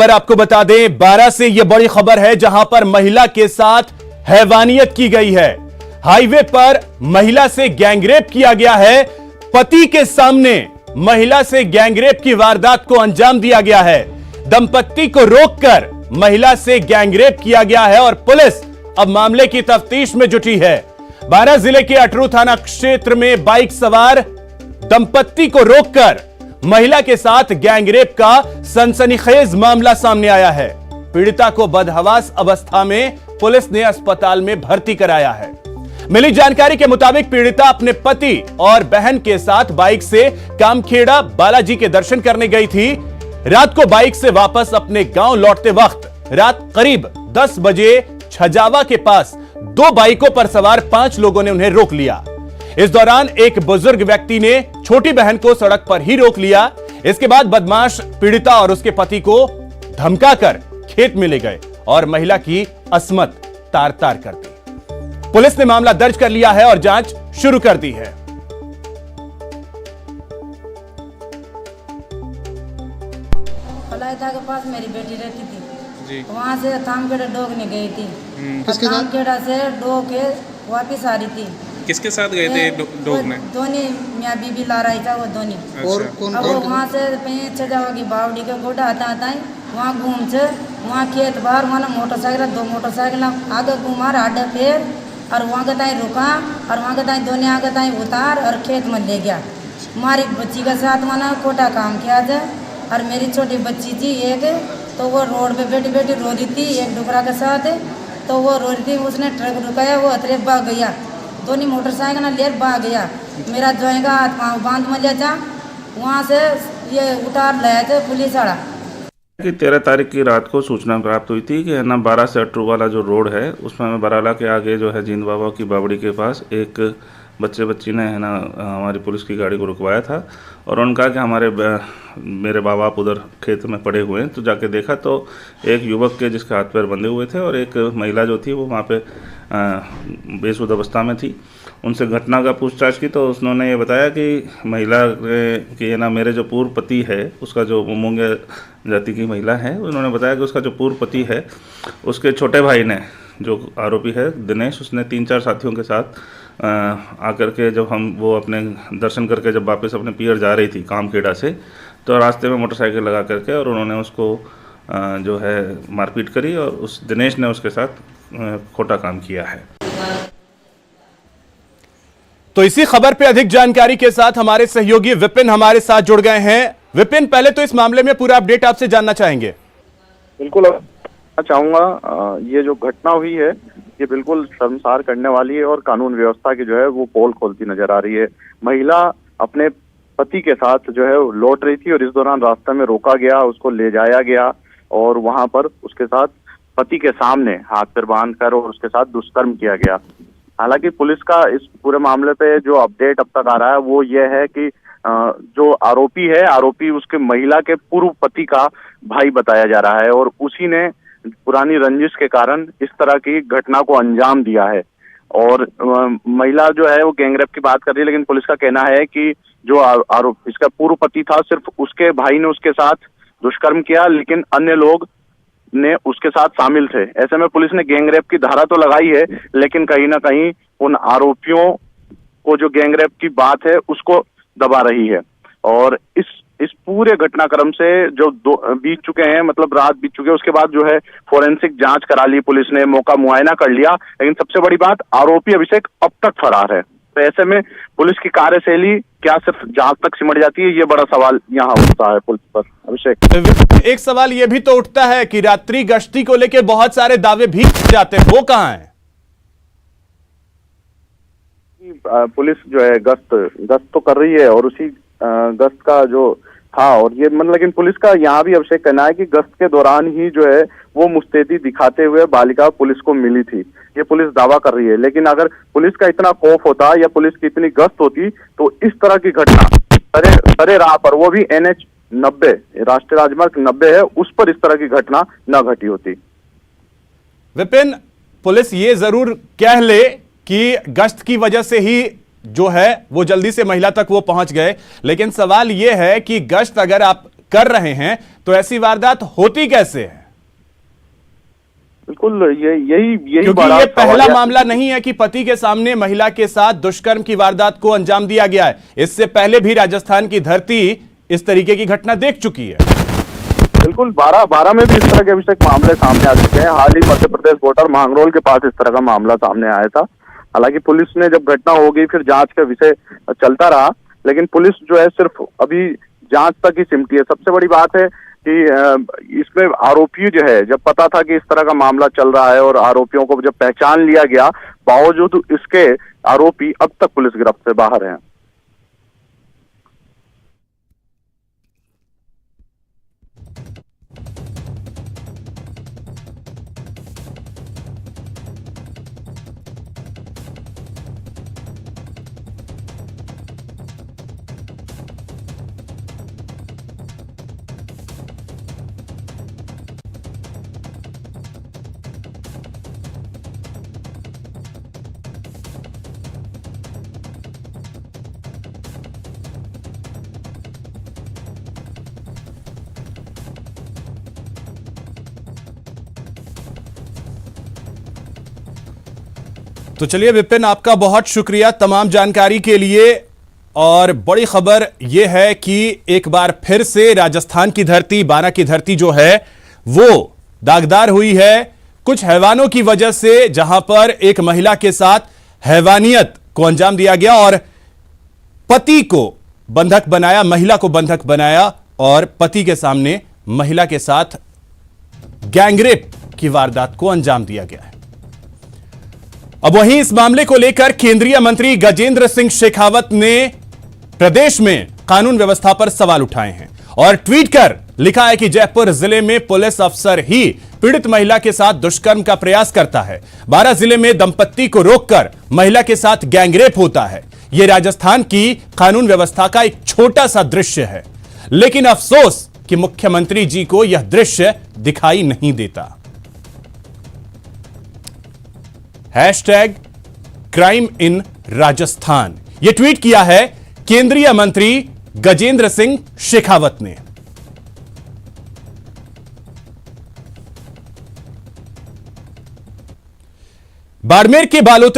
पर आपको बता दें 12 से यह बड़ी खबर है जहां पर महिला के साथ हैवानियत की गई है। हाईवे पर महिला से गैंगरेप किया गया है। पति के सामने महिला से गैंगरेप की वारदात को अंजाम दिया गया है। दंपत्ति को रोककर महिला से गैंगरेप किया गया है और पुलिस अब मामले की तफ्तीश में जुटी है। 12 जिले के अटरू थाना क्षेत्र में बाइक सवार दंपत्ति को रोककर महिला के साथ गैंगरेप का सनसनीखेज मामला सामने आया है। पीड़िता को बदहवास अवस्था में पुलिस ने अस्पताल में भर्ती कराया है। मिली जानकारी के मुताबिक पीड़िता अपने पति और बहन के साथ बाइक से कामखेड़ा बालाजी के दर्शन करने गई थी। रात को बाइक से वापस अपने गांव लौटते वक्त रात करीब 10 बजे छजावा के पास 2 बाइकों पर सवार 5 लोगों ने उन्हें रोक लिया। इस दौरान एक बुजुर्ग व्यक्ति ने छोटी बहन को सड़क पर ही रोक लिया। इसके बाद बदमाश पीड़िता और उसके पति को धमकाकर खेत में ले गए और महिला की अस्मत तार तार कर दी। पुलिस ने मामला दर्ज कर लिया है और जांच शुरू कर दी है। फलाइता के पास मेरी बेटी रहती थी, वहाँ से थामखेड़ा डोगने गई थी। थामखेड़ा से डोग के वापिस आ रही थी। किसके साथ गए थे डोगने? दोनों मियाँ बीबी ला रही था वो दोनों। और अब वो वहाँ से छजावा की बावड़ी के गोडा आता वहाँ घूम से वहाँ खेत बाहर वहाँ मोटरसाइकिल 2 मोटरसाइकिल आगे घुमार आडे फेर और वहाँ के ताई रुका और वहाँ के ताई दोनों आगे ताई उतार और खेत में ले गया। हमारी बच्ची के साथ वहाँ कोटा काम किया था और मेरी छोटी बच्ची थी एक, तो वो रोड पे बैठी बैठी रो रही थी एक डुकरा के साथ। तो वो रो रही थी, उसने ट्रक रुकाया, वो अतरे भाग गया। दोनों मोटरसाइकिल लेकर भाग गया। मेरा जोई का हाथ पाँव बांध में लिया था, वहाँ से ये उतार लाया थे पुलिस वाला। कि 13 तारीख की रात को सूचना प्राप्त हुई थी कि है ना 12 से अटरू वाला जो रोड है उसमें बराला के आगे जो है जींद बाबा की बावड़ी के पास एक बच्ची ने है ना हमारी पुलिस की गाड़ी को रुकवाया था और उन्होंने कहा कि मेरे बाप आप उधर खेत में पड़े हुए हैं। तो जाके देखा तो एक युवक के जिसके हाथ पैर बंधे हुए थे और एक महिला जो थी वो वहाँ पे बेसुध अवस्था में थी। उनसे घटना का पूछताछ की तो उन्होंने ये बताया कि महिला कि ना मेरे जो पूर्व पति है उसका जो मुंगे जाति की महिला है, उन्होंने बताया कि उसका जो पूर्व पति है उसके छोटे भाई ने जो आरोपी है दिनेश, उसने 3-4 साथियों के साथ आकर के जब वो अपने दर्शन करके जब वापस अपने पियर जा रही थी कामखेड़ा से, तो रास्ते में मोटरसाइकिल लगा करके और उन्होंने उसको जो है मारपीट करी और उस दिनेश ने उसके साथ खोटा काम किया है। तो इसी खबर पे अधिक जानकारी के साथ हमारे सहयोगी विपिन हमारे साथ जुड़ गए हैं। विपिन, पहले तो इस मामले में पूरा अपडेट आपसे जानना चाहेंगे। बिल्कुल चाहूंगा, ये जो घटना हुई है ये बिल्कुल शर्मसार करने वाली है और कानून व्यवस्था की जो है वो पोल खोलती नजर आ रही है। महिला अपने पति के साथ जो है लौट रही थी और इस दौरान रास्ते में रोका गया, उसको ले जाया गया और वहां पर उसके साथ पति के सामने हाथ पैर बांध कर और उसके साथ दुष्कर्म किया गया। हालांकि पुलिस का इस पूरे मामले पे जो अपडेट अब तक आ रहा है वो ये है कि जो आरोपी उसके महिला के पूर्व पति का भाई बताया जा रहा है और उसी ने पुरानी रंजिश के कारण इस तरह की घटना को अंजाम दिया है। और महिला जो है वो गैंगरेप की बात कर रही है, लेकिन पुलिस का कहना है कि जो आरोप इसका पूर्व पति था सिर्फ उसके भाई ने उसके साथ दुष्कर्म किया, लेकिन अन्य लोग ने उसके साथ शामिल थे। ऐसे में पुलिस ने गैंगरेप की धारा तो लगाई है, लेकिन कहीं ना कहीं उन आरोपियों को जो गैंगरेप की बात है उसको दबा रही है। और इस पूरे घटनाक्रम से जो बीत चुके हैं, मतलब रात बीत चुके हैं, उसके बाद जो है फोरेंसिक जांच करा ली पुलिस ने, मौका मुआयना कर लिया, लेकिन सबसे बड़ी बात आरोपी अभिषेक अब तक फरार है। तो ऐसे में पुलिस की कार्यशैली क्या सिर्फ जांच तक सिमट जाती है, ये बड़ा सवाल यहाँ उठता है पुलिस पर। अभिषेक, एक सवाल ये भी तो उठता है कि रात्रि गश्ती को लेकर बहुत सारे दावे भी जाते हैं, वो कहाँ है? पुलिस जो है गश्त तो कर रही है और उसी गश्त का जो था और ये मतलब, लेकिन पुलिस का यहाँ भी अभिषेक कहना है कि गश्त के दौरान ही जो है वो मुस्तैदी दिखाते हुए बालिका पुलिस को मिली थी, ये पुलिस दावा कर रही है। लेकिन अगर पुलिस का इतना खौफ होता या पुलिस की इतनी गश्त होती तो इस तरह की घटना सरे राह पर, वो भी NH 90 राष्ट्रीय राजमार्ग 90 है, उस पर इस तरह की घटना न घटी होती। विपिन, पुलिस ये जरूर कह ले कि गश्त की वजह से ही जो है वो जल्दी से महिला तक वो पहुंच गए, लेकिन सवाल ये है कि गश्त अगर आप कर रहे हैं, तो ऐसी वारदात होती कैसे है? बिल्कुल यही क्योंकि बड़ा ये पहला सवालिया- मामला नहीं है कि पति के सामने महिला के साथ दुष्कर्म की वारदात को अंजाम दिया गया है। इससे पहले भी राजस्थान की धरती इस तरीके की घटना देख चुकी है। बिल्कुल 12 में भी इस तरह के अभी तक मामले सामने आ चुके हैं। हाल ही मध्य प्रदेश बॉर्डर मांगरोल के पास इस तरह का मामला सामने आया था। हालांकि पुलिस ने जब घटना हो गई फिर जांच का विषय चलता रहा, लेकिन पुलिस जो है सिर्फ अभी जांच तक ही सिमटी है। सबसे बड़ी बात है कि इसमें आरोपी जो है, जब पता था कि इस तरह का मामला चल रहा है और आरोपियों को जब पहचान लिया गया, बावजूद इसके आरोपी अब तक पुलिस गिरफ्त से बाहर हैं। तो चलिए विपिन, आपका बहुत शुक्रिया तमाम जानकारी के लिए। और बड़ी खबर यह है कि एक बार फिर से राजस्थान की धरती, बारां की धरती जो है वो दागदार हुई है कुछ हैवानों की वजह से, जहां पर एक महिला के साथ हैवानियत को अंजाम दिया गया और पति को बंधक बनाया, महिला को बंधक बनाया और पति के सामने महिला के साथ गैंगरेप की वारदात को अंजाम दिया गया है। अब वहीं इस मामले को लेकर केंद्रीय मंत्री गजेंद्र सिंह शेखावत ने प्रदेश में कानून व्यवस्था पर सवाल उठाए हैं और ट्वीट कर लिखा है कि जयपुर जिले में पुलिस अफसर ही पीड़ित महिला के साथ दुष्कर्म का प्रयास करता है। बारां जिले में दंपत्ति को रोककर महिला के साथ गैंगरेप होता है। यह राजस्थान की कानून व्यवस्था का एक छोटा सा दृश्य है, लेकिन अफसोस कि मुख्यमंत्री जी को यह दृश्य दिखाई नहीं देता। #क्राइम इन राजस्थान, यह ट्वीट किया है केंद्रीय मंत्री गजेंद्र सिंह शेखावत ने। बाड़मेर के बालोतरा